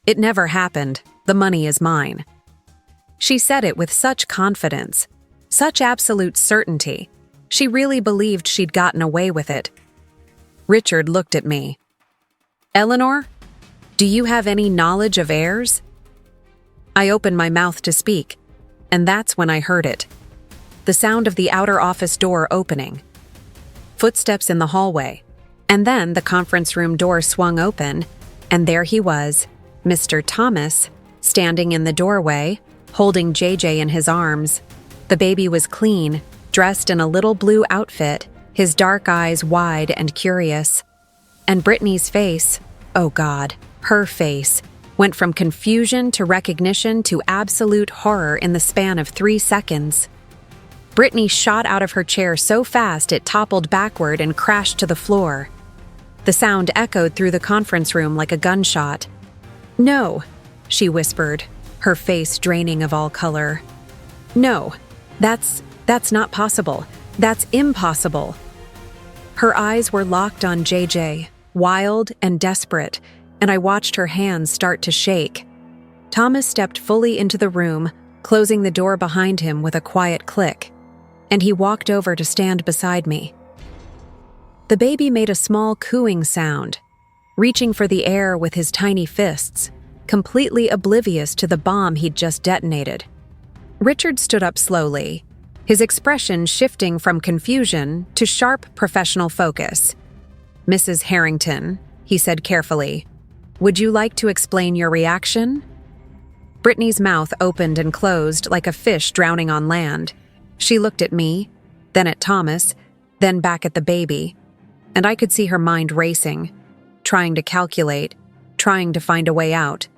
A: "It never happened. The money is mine." She said it with such confidence, such absolute certainty. She really believed she'd gotten away with it. Richard looked at me. "Eleanor, do you have any knowledge of heirs?" I opened my mouth to speak, and that's when I heard it. The sound of the outer office door opening. Footsteps in the hallway, and then the conference room door swung open, and there he was, Mr. Thomas, standing in the doorway, holding JJ in his arms. The baby was clean, dressed in a little blue outfit, his dark eyes wide and curious. And Brittany's face, oh God, her face, went from confusion to recognition to absolute horror in the span of 3 seconds. Brittany shot out of her chair so fast it toppled backward and crashed to the floor. The sound echoed through the conference room like a gunshot. "No," she whispered, her face draining of all color. "No, that's not possible. That's impossible." Her eyes were locked on JJ, wild and desperate, and I watched her hands start to shake. Thomas stepped fully into the room, closing the door behind him with a quiet click, and he walked over to stand beside me. The baby made a small cooing sound, reaching for the air with his tiny fists, completely oblivious to the bomb he'd just detonated. Richard stood up slowly, his expression shifting from confusion to sharp professional focus. "Mrs. Harrington," he said carefully, "would you like to explain your reaction?" Brittany's mouth opened and closed like a fish drowning on land. She looked at me, then at Thomas, then back at the baby, and I could see her mind racing, trying to calculate, trying to find a way out.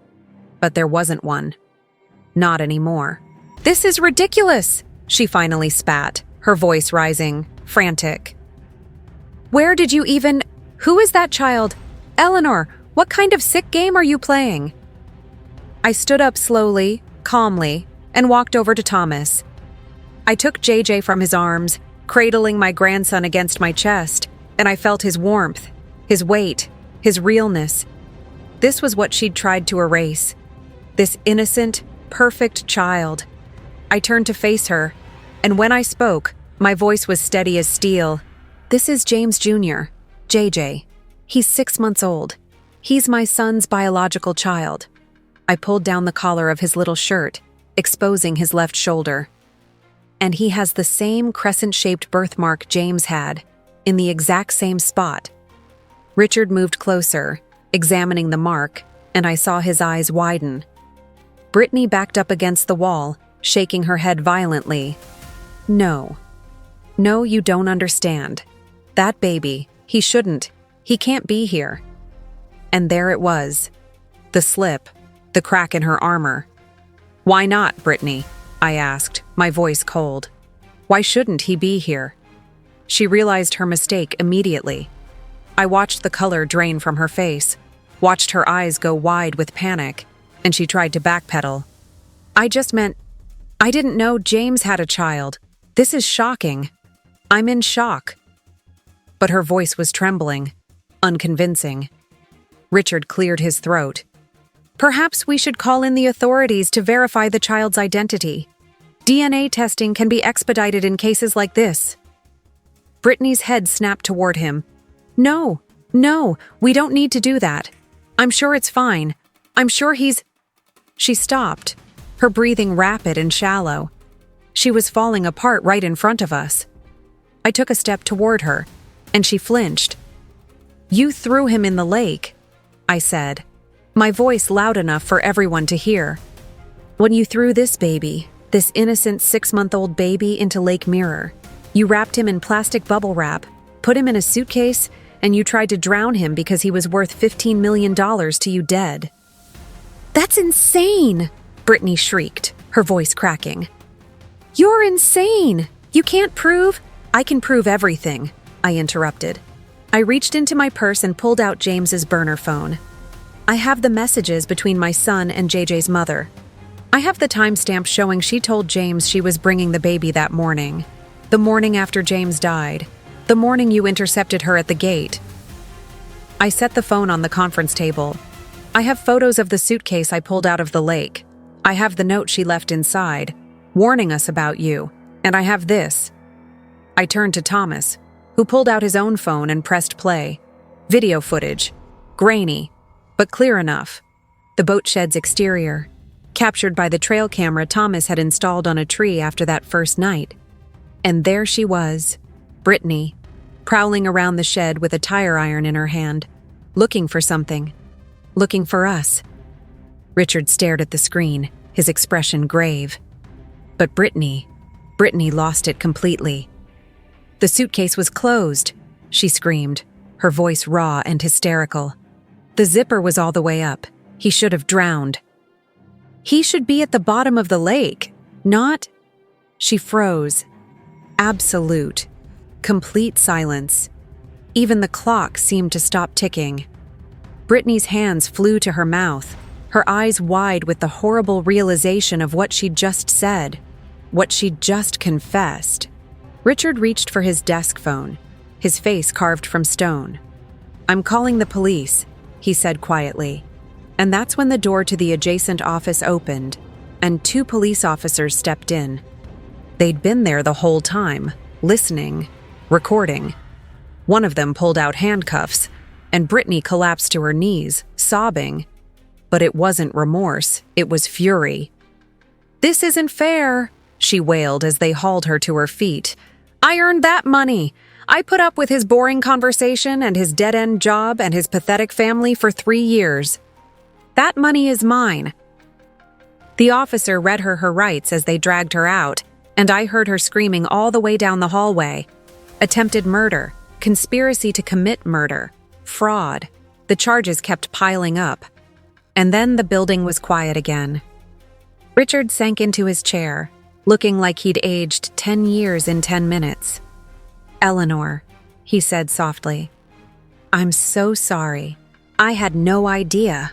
A: But there wasn't one. Not anymore. "This is ridiculous!" she finally spat, her voice rising, frantic. "Where did you even— Who is that child? Eleanor, what kind of sick game are you playing?" I stood up slowly, calmly, and walked over to Thomas. I took JJ from his arms, cradling my grandson against my chest, and I felt his warmth, his weight, his realness. This was what she'd tried to erase. This innocent, perfect child. I turned to face her, and when I spoke, my voice was steady as steel. "This is James Jr., JJ. He's 6 months old. He's my son's biological child." I pulled down the collar of his little shirt, exposing his left shoulder. "And he has the same crescent-shaped birthmark James had, in the exact same spot." Richard moved closer, examining the mark, and I saw his eyes widen. Brittany backed up against the wall, shaking her head violently. "No. No, you don't understand. That baby, he can't be here." And there it was. The slip, the crack in her armor. "Why not, Brittany?" I asked, my voice cold. "Why shouldn't he be here?" She realized her mistake immediately. I watched the color drain from her face. watched her eyes go wide with panic, and she tried to backpedal. I just meant, I didn't know James had a child. This is shocking. I'm in shock. But her voice was trembling, unconvincing. Richard cleared his throat. Perhaps we should call in the authorities to verify the child's identity. DNA testing can be expedited in cases like this. Brittany's head snapped toward him. No, we don't need to do that. I'm sure it's fine. I'm sure he's... She stopped, her breathing rapid and shallow. She was falling apart right in front of us. I took a step toward her, and she flinched. You threw him in the lake, I said, my voice loud enough for everyone to hear. When you threw this baby, this innocent 6-month-old baby, into Lake Mirror, you wrapped him in plastic bubble wrap, put him in a suitcase, and you tried to drown him because he was worth $15 million to you dead. That's insane, Brittany shrieked, her voice cracking. You're insane! You can't prove... I can prove everything, I interrupted. I reached into my purse and pulled out James's burner phone. I have the messages between my son and JJ's mother. I have the timestamp showing she told James she was bringing the baby that morning. The morning after James died. The morning you intercepted her at the gate. I set the phone on the conference table. I have photos of the suitcase I pulled out of the lake. I have the note she left inside, warning us about you. And I have this. I turned to Thomas, who pulled out his own phone and pressed play. Video footage. Grainy, but clear enough. The boat shed's exterior, captured by the trail camera Thomas had installed on a tree after that first night. And there she was, Brittany, prowling around the shed with a tire iron in her hand, looking for something. Looking for us. Richard stared at the screen, his expression grave. But Brittany lost it completely. The suitcase was closed, she screamed, her voice raw and hysterical. The zipper was all the way up. He should have drowned. He should be at the bottom of the lake, not... She froze. Absolute, complete silence. Even the clock seemed to stop ticking. Brittany's hands flew to her mouth, her eyes wide with the horrible realization of what she'd just said, what she'd just confessed. Richard reached for his desk phone, his face carved from stone. I'm calling the police, he said quietly. And that's when the door to the adjacent office opened, and 2 police officers stepped in. They'd been there the whole time, listening, recording. One of them pulled out handcuffs, and Brittany collapsed to her knees, sobbing. But it wasn't remorse, it was fury. This isn't fair, she wailed as they hauled her to her feet. I earned that money. I put up with his boring conversation and his dead-end job and his pathetic family for 3 years. That money is mine. The officer read her rights as they dragged her out, and I heard her screaming all the way down the hallway. Attempted murder, conspiracy to commit murder, fraud. The charges kept piling up. And then the building was quiet again. Richard sank into his chair, looking like he'd aged 10 years in 10 minutes. Eleanor, he said softly. I'm so sorry. I had no idea.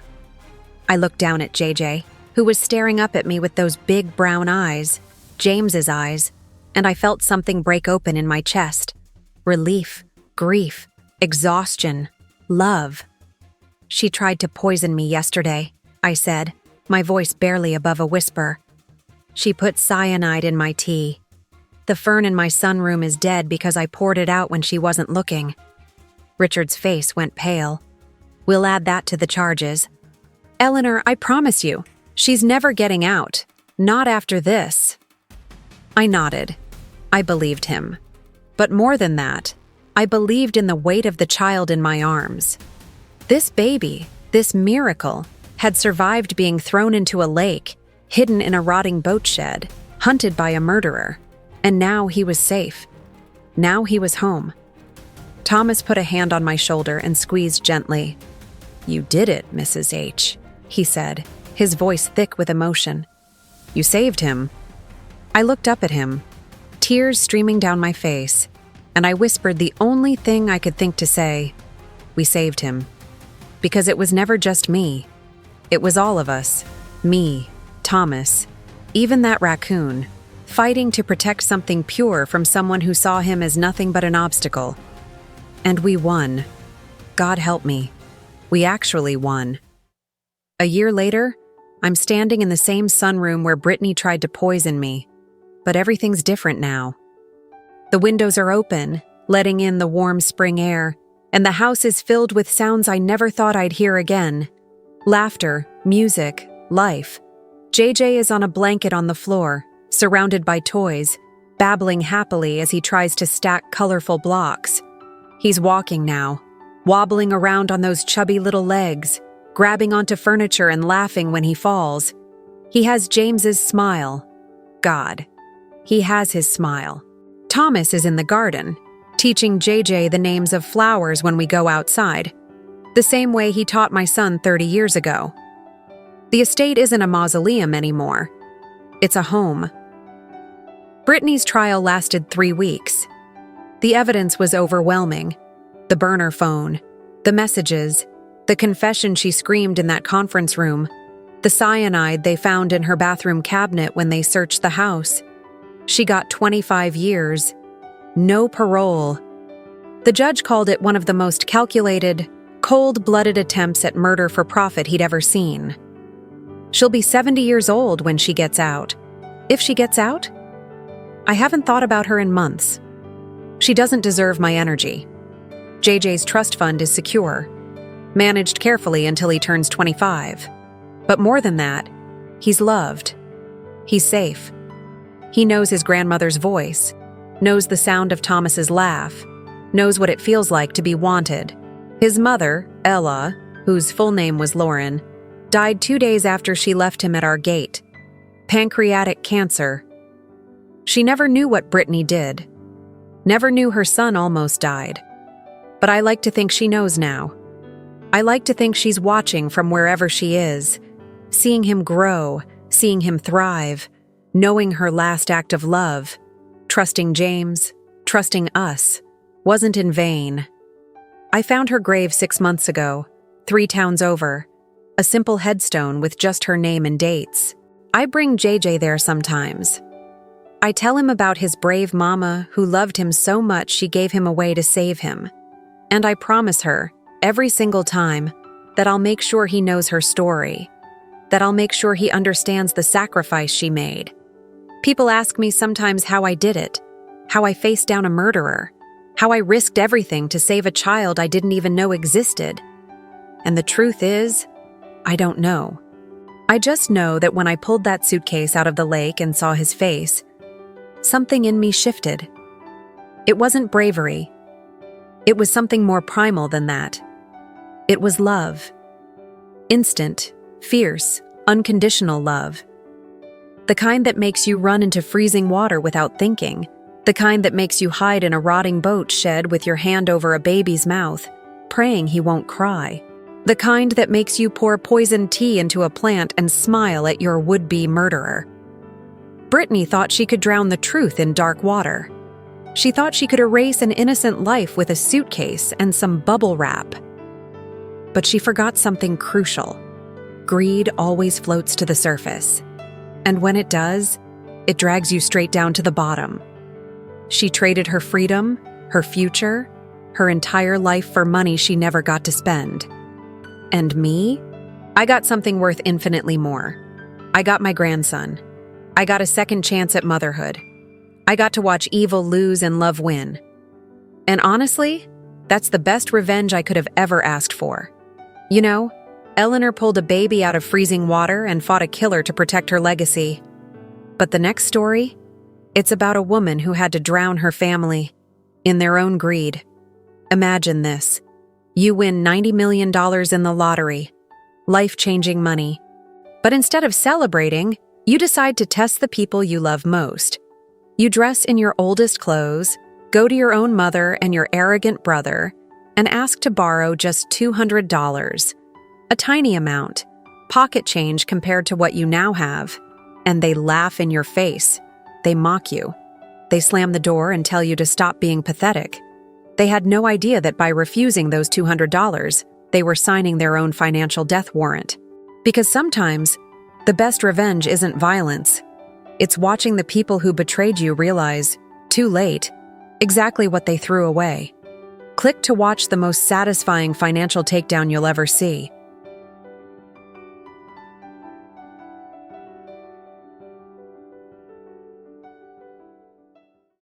A: I looked down at JJ, who was staring up at me with those big brown eyes, James's eyes, and I felt something break open in my chest. Relief, grief, exhaustion, love. She tried to poison me yesterday, I said, my voice barely above a whisper. She put cyanide in my tea. The fern in my sunroom is dead because I poured it out when she wasn't looking. Richard's face went pale. We'll add that to the charges. Eleanor, I promise you, she's never getting out. Not after this. I nodded. I believed him. But more than that, I believed in the weight of the child in my arms. This baby, this miracle, had survived being thrown into a lake, hidden in a rotting boat shed, hunted by a murderer. And now he was safe. Now he was home. Thomas put a hand on my shoulder and squeezed gently. You did it, Mrs. H., he said, his voice thick with emotion. You saved him. I looked up at him, tears streaming down my face, and I whispered the only thing I could think to say. We saved him. because it was never just me. It was all of us. Me, Thomas, even that raccoon, fighting to protect something pure from someone who saw him as nothing but an obstacle. And we won. God help me. We actually won. A year later, I'm standing in the same sunroom where Brittany tried to poison me. But everything's different now. The windows are open, letting in the warm spring air, and the house is filled with sounds I never thought I'd hear again. Laughter, music, life. JJ is on a blanket on the floor, surrounded by toys, babbling happily as he tries to stack colorful blocks. He's walking now, wobbling around on those chubby little legs, grabbing onto furniture and laughing when he falls. He has James's smile. God. He has his smile. Thomas is in the garden, teaching JJ the names of flowers when we go outside, the same way he taught my son 30 years ago. The estate isn't a mausoleum anymore. It's a home. Brittany's trial lasted 3 weeks. The evidence was overwhelming. The burner phone, the messages, the confession she screamed in that conference room, the cyanide they found in her bathroom cabinet when they searched the house. She got 25 years. No parole. The judge called it one of the most calculated, cold-blooded attempts at murder for profit he'd ever seen. She'll be 70 years old when she gets out. If she gets out? I haven't thought about her in months. She doesn't deserve my energy. JJ's trust fund is secure, managed carefully until he turns 25. But more than that, he's loved. He's safe. He knows his grandmother's voice, knows the sound of Thomas's laugh, knows what it feels like to be wanted. His mother, Ella, whose full name was Lauren, died 2 days after she left him at our gate. Pancreatic cancer. She never knew what Brittany did. Never knew her son almost died. But I like to think she knows now. I like to think she's watching from wherever she is, seeing him grow, seeing him thrive, knowing her last act of love, trusting James, trusting us, wasn't in vain. I found her grave 6 months ago, 3 towns over, a simple headstone with just her name and dates. I bring JJ there sometimes. I tell him about his brave mama who loved him so much she gave him away to save him. And I promise her, every single time, that I'll make sure he knows her story, that I'll make sure he understands the sacrifice she made. People ask me sometimes how I did it, how I faced down a murderer, how I risked everything to save a child I didn't even know existed. And the truth is, I don't know. I just know that when I pulled that suitcase out of the lake and saw his face, something in me shifted. It wasn't bravery. It was something more primal than that. It was love. Instant, fierce, unconditional love. The kind that makes you run into freezing water without thinking. The kind that makes you hide in a rotting boat shed with your hand over a baby's mouth, praying he won't cry. The kind that makes you pour poisoned tea into a plant and smile at your would-be murderer. Brittany thought she could drown the truth in dark water. She thought she could erase an innocent life with a suitcase and some bubble wrap. But she forgot something crucial. Greed always floats to the surface. And when it does, it drags you straight down to the bottom. She traded her freedom, her future, her entire life for money she never got to spend. And me? I got something worth infinitely more. I got my grandson. I got a second chance at motherhood. I got to watch evil lose and love win. And honestly, that's the best revenge I could have ever asked for. You know, Eleanor pulled a baby out of freezing water and fought a killer to protect her legacy. But the next story? It's about a woman who had to drown her family in their own greed. Imagine this. You win $90 million in the lottery, life-changing money. But instead of celebrating, you decide to test the people you love most. You dress in your oldest clothes, go to your own mother and your arrogant brother, and ask to borrow just $200. A tiny amount, pocket change compared to what you now have. And they laugh in your face. They mock you. They slam the door and tell you to stop being pathetic. They had no idea that by refusing those $200, they were signing their own financial death warrant. Because sometimes, the best revenge isn't violence. It's watching the people who betrayed you realize, too late, exactly what they threw away. Click to watch the most satisfying financial takedown you'll ever see.